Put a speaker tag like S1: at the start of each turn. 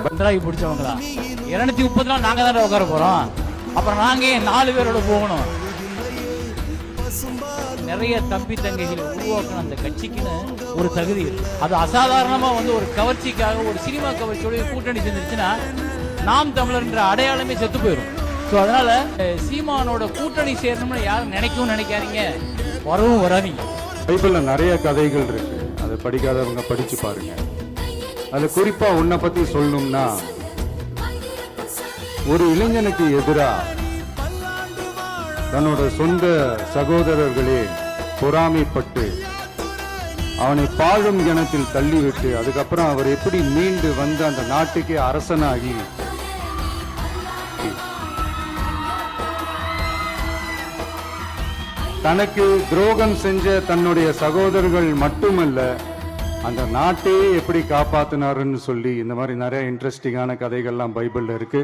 S1: பந்தராகி பிடிச்சவங்களா 230 நாள் நாங்க தானே உட்கார போறோம். அப்புறம் நாங்க 4 பேரோட போகணும். நிறைய தம்பி தங்கைகளை உருவாக்கணும் அந்த கட்சிக்குன்னு ஒரு தகுதி. அது அசாதாரணமா ஒரு கவர்ச்சிக்காக ஒரு சினிமா கவர்ச்சியோட கூட்டணி செஞ்சிருச்சுன்னா நாம் தமிழர்ன்ற அடையாளமே செத்து போயிடும். ஸோ அதனால சீமானோட கூட்டணி சேரணும்னு யாரும் நினைக்காதீங்க, வரவும் வராதீங்க.
S2: பைபிள்ல நிறைய கதைகள் இருக்கு, அதை படிக்காதவங்க படிச்சு பாருங்க. அது குறிப்பா உன்னை பத்தி சொல்லணும்னா, ஒரு இளைஞனுக்கு எதிரா தன்னோட சொந்த சகோதரர்களே பொறாமைப்பட்டு அவனை பாழும் கிணத்தில் தள்ளிவிட்டு அதுக்கப்புறம் அவர் எப்படி மீண்டு வந்து அந்த நாட்டுக்கே அரசனாகி தனக்கு துரோகம் செஞ்ச தன்னுடைய சகோதரர்கள் மட்டுமல்ல அந்த நாட்டையே எப்படி காப்பாத்தினாருன்னு சொல்லி இந்த மாதிரி நிறைய இன்ட்ரெஸ்டிங்கான கதைகள்லாம் பைபிள்ல இருக்கு.